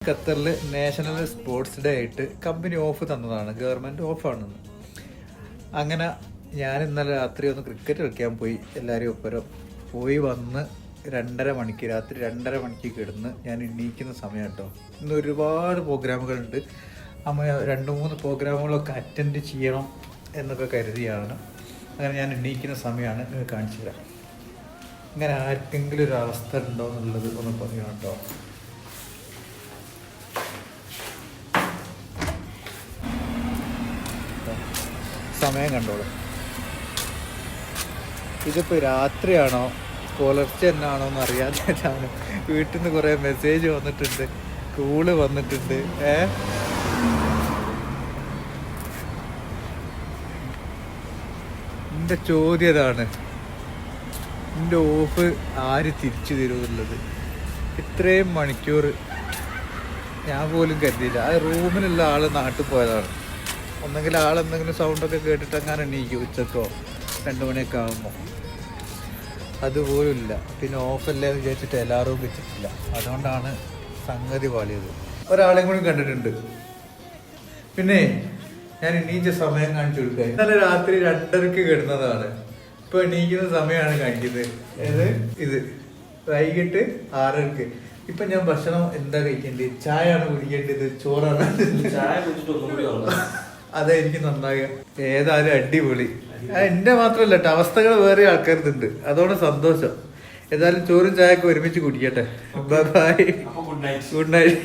ഖത്തറിൽ national sports day ആയിട്ട് company of തന്നതാണ്, ഗവൺമെൻറ് ഓഫാണെന്ന്. അങ്ങനെ ഞാൻ ഇന്നലെ രാത്രി ഒന്ന് ക്രിക്കറ്റ് കളിക്കാൻ പോയി. എല്ലാവരും ഒപ്പരം പോയി വന്ന് രാത്രി 2:30 കിടന്ന് ഞാൻ എണീക്കുന്ന സമയം കേട്ടോ. ഇന്ന് ഒരുപാട് പ്രോഗ്രാമുകളുണ്ട്. അമ്മ 2-3 പ്രോഗ്രാമുകളൊക്കെ അറ്റൻഡ് ചെയ്യണം എന്നൊക്കെ കരുതിയാണ്. അങ്ങനെ ഞാൻ എണീക്കുന്ന സമയമാണ് കാണിച്ചു തരാം. ഇങ്ങനെ ആർക്കെങ്കിലും ഒരു അവസ്ഥ ഉണ്ടോ എന്നുള്ളത് ഒന്ന് പറയണം കേട്ടോ. സമയം കണ്ടോളൂ. ഇതിപ്പോൾ രാത്രിയാണോ പുലർച്ചെ എന്നാണോ എന്ന് അറിയാതെ വീട്ടിൽ നിന്ന് കുറേ മെസ്സേജ് വന്നിട്ടുണ്ട്, കോള് വന്നിട്ടുണ്ട്. എൻ്റെ ചോദ്യം ഇതാണ്, എൻ്റെ ഓഫ് ആര് തിരിച്ചു തരുമെന്നുള്ളത്. ഇത്രയും മണിക്കൂർ ഞാൻ പോലും കരുതിയില്ല. ആ റൂമിലുള്ള ആൾ നാട്ടിൽ പോയതാണ്. ഒന്നെങ്കിൽ ആളെന്തെങ്കിലും സൗണ്ടൊക്കെ കേട്ടിട്ട് അങ്ങനെ എണീക്കും ഉച്ചക്കോ 2 മണിയൊക്കെ ആകുമ്പോൾ. അതുപോലും ഇല്ല. പിന്നെ ഓഫല്ലേ വിചാരിച്ചിട്ട് എല്ലാവരും വെച്ചിട്ടില്ല. അതുകൊണ്ടാണ് സംഗതി പാളിയത്. ഒരാളെയും കൂടി കണ്ടിട്ടുണ്ട്. പിന്നെ ഞാൻ എണീച്ച സമയം കാണിച്ചു കൊടുക്കുക. ഇന്നലെ രാത്രി 2:30 കിടന്നതാണ്. ഇപ്പൊ എണീക്കുന്ന സമയമാണ് കാണിക്കുന്നത്. ഇത് വൈകിട്ട് 6:00. ഇപ്പൊ ഞാൻ ഭക്ഷണം എന്താ കഴിക്കേണ്ടത്? ചായയാണ് കുടിക്കേണ്ടത്, ചോറാണ്? ചായ കുടിച്ചിട്ട് അതായിരിക്കും നന്നാകുക. ഏതായാലും അടിപൊളി. എന്റെ മാത്രമല്ല കേട്ടോ, അവസ്ഥകൾ വേറെ ആൾക്കാരുണ്ട്. അതോടെ സന്തോഷം. ഏതായാലും ചോറും ചായയൊക്കെ ഒരുമിച്ച് കുടിക്കട്ടെ. Bye, good night.